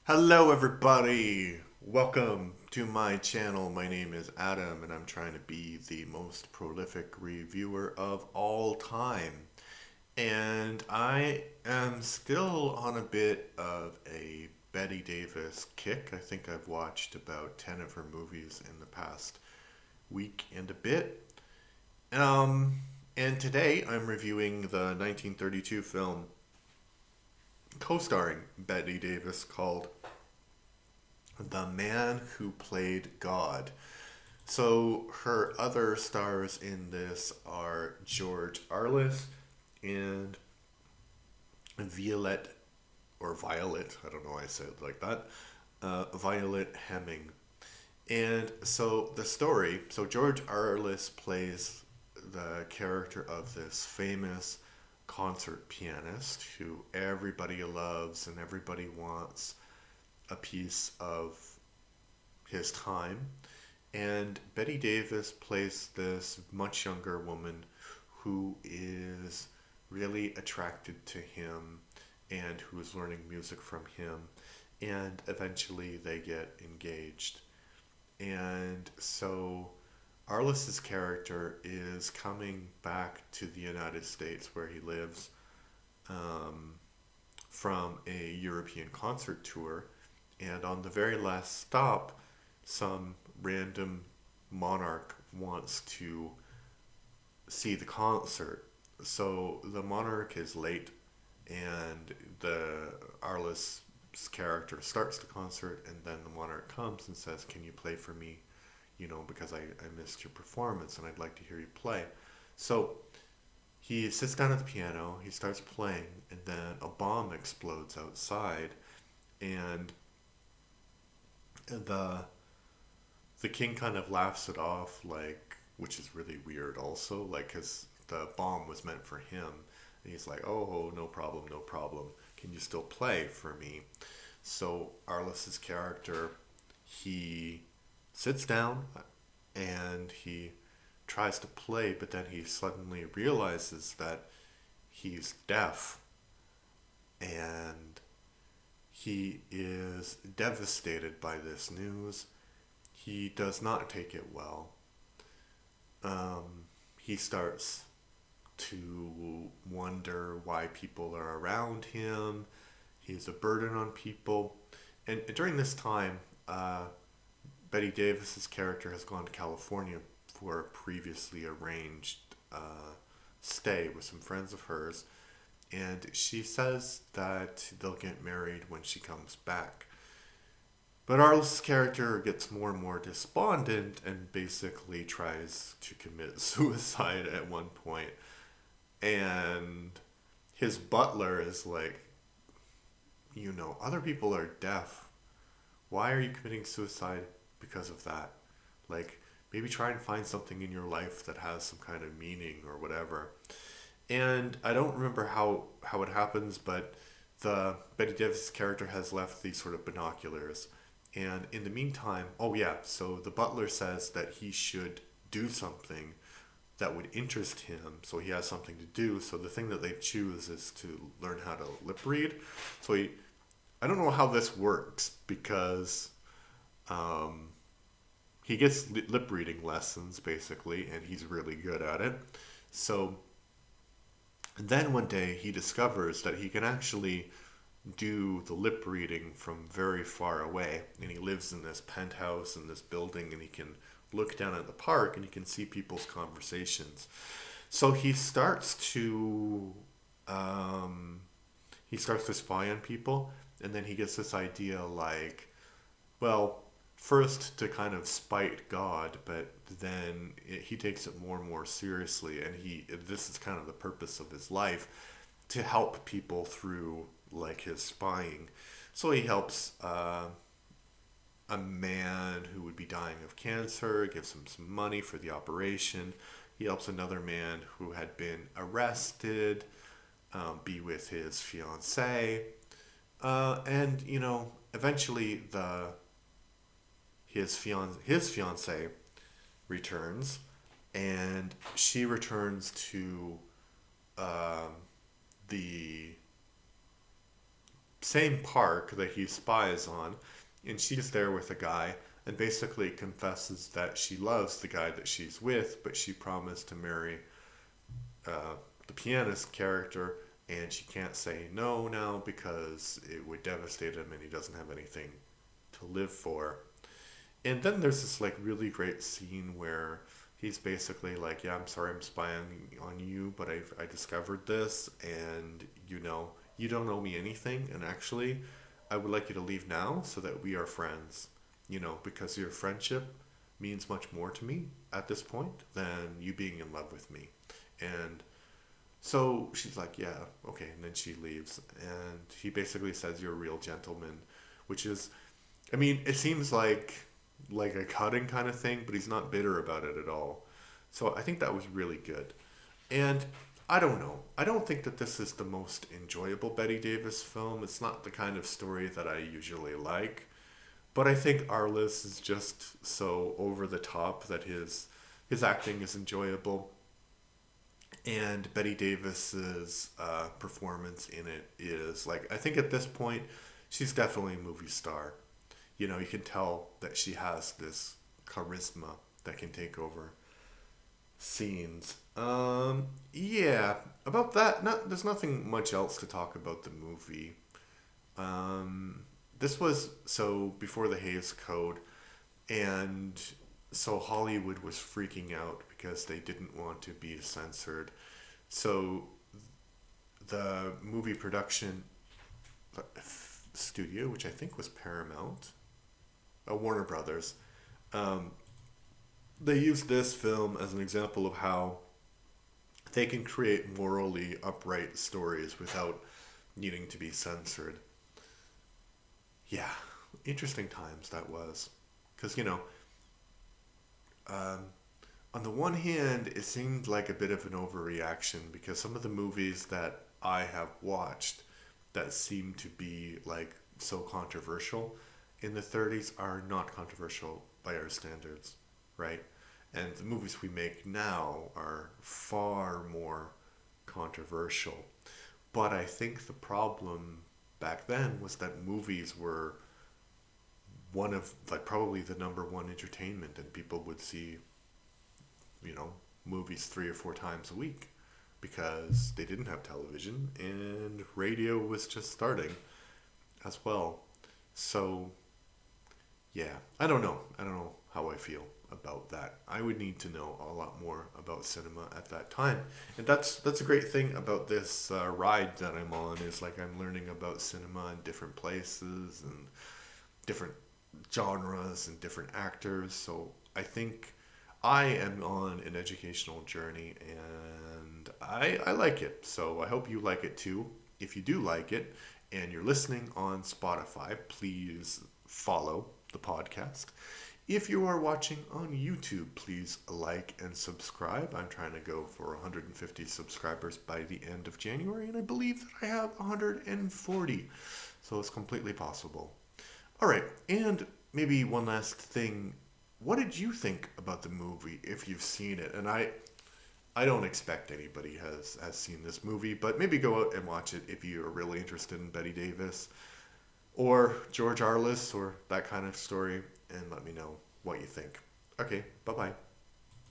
Hello, everybody. Welcome to my channel. My name is Adam, and I'm trying to be the most prolific reviewer of all time. And I am still on a bit of a Betty Davis kick. I think I've watched about 10 of her movies in the past week and a bit. Um, and today I'm reviewing the 1932 film co-starring Betty Davis called The Man Who Played God. So her other stars in this are George Arliss and Violet, or Violet, I don't know why I said it like that, Violet Hemming. And so the story, so George Arliss plays the character of this famous concert pianist who everybody loves and everybody wants a piece of his time. And Betty Davis plays this much younger woman who is really attracted to him and who is learning music from him. And eventually they get engaged. And so Arliss's character is coming back to the United States where he lives um, from a European concert tour. And on the very last stop, some random monarch wants to see the concert. So the monarch is late, and the Arliss character starts the concert, and then the monarch comes and says, "Can you play for me? Because I missed your performance and I'd like to hear you play." So he sits down at the piano, he starts playing, and then a bomb explodes outside, and the the king kind of laughs it off, like, which is really weird also, like, because the bomb was meant for him. And he's like, "Oh, no problem, no problem. Can you still play for me?" So Arliss's character, he sits down and he tries to play, but then he suddenly realizes that he's deaf, and he is devastated by this news. He does not take it well. He starts to wonder why people are around him. He's a burden on people. And during this time, Betty Davis's character has gone to California for a previously arranged stay with some friends of hers. And she says that they'll get married when she comes back. But Arl's character gets more and more despondent and basically tries to commit suicide at one point. And his butler is like, other people are deaf. Why are you committing suicide because of that? Like, maybe try and find something in your life that has some kind of meaning or whatever. And I don't remember how it happens, but the Betty Davis character has left these sort of binoculars. And in the meantime, oh yeah, so the butler says that he should do something that would interest him, so he has something to do. So the thing that they choose is to learn how to lip read. So I don't know how this works because um, he gets lip reading lessons basically, and he's really good at it. So then one day he discovers that he can actually do the lip reading from very far away. And he lives in this penthouse in this building, and he can look down at the park and he can see people's conversations. So um, he starts to spy on people, and then he gets this idea like, well, first to kind of spite God, but then he takes it more and more seriously, and this is kind of the purpose of his life, to help people through like his spying. So he helps a man who would be dying of cancer, gives him some money for the operation. He helps another man who had been arrested be with his fiancee. And eventually his fiance returns, and she returns to um, the same park that he spies on, and she's there with a guy and basically confesses that she loves the guy that she's with, but she promised to marry uh, the pianist character, and she can't say no now because it would devastate him and he doesn't have anything to live for. And then there's this like really great scene where he's basically like, "Yeah, I'm sorry, I'm spying on you, but I discovered this, and you don't owe me anything, and actually, I would like you to leave now so that we are friends, because your friendship means much more to me at this point than you being in love with me." And so she's like, "Yeah, okay," and then she leaves, and he basically says, "You're a real gentleman," which is, I mean, it seems like a cutting kind of thing, but he's not bitter about it at all. So I think that was really good. And I don't know. I don't think that this is the most enjoyable Betty Davis film. It's not the kind of story that I usually like. But I think Arliss is just so over the top that his acting is enjoyable, and Betty Davis's performance in it is like, I think at this point she's definitely a movie star. You can tell that she has this charisma that can take over scenes. Yeah, about that, there's nothing much else to talk about the movie. Um, this was so before the Hays Code, and so Hollywood was freaking out because they didn't want to be censored. So the movie production studio, which I think was Paramount, Warner Brothers, um, they used this film as an example of how they can create morally upright stories without needing to be censored. Yeah, interesting times that was. Because, um, on the one hand, it seemed like a bit of an overreaction because some of the movies that I have watched that seem to be like so controversial in the 30s are not controversial by our standards, right? And the movies we make now are far more controversial. But I think the problem back then was that movies were one of, like, probably the number one entertainment, and people would see, you know, movies 3 or 4 times a week because they didn't have television and radio was just starting as well. So, yeah, I don't know. I don't know how I feel about that. I would need to know a lot more about cinema at that time. And that's a great thing about this ride that I'm on is like I'm learning about cinema in different places and different genres and different actors. So I think I am on an educational journey and I like it. So I hope you like it too. If you do like it and you're listening on Spotify, please follow the podcast. If you are watching on YouTube, please like and subscribe. I'm trying to go for 150 subscribers by the end of January, and I believe that I have 140. So it's completely possible. All right, and maybe one last thing. What did you think about the movie if you've seen it? And I don't expect anybody has seen this movie, but maybe go out and watch it if you are really interested in Betty Davis or George Arliss or that kind of story, and let me know what you think. Okay, bye bye.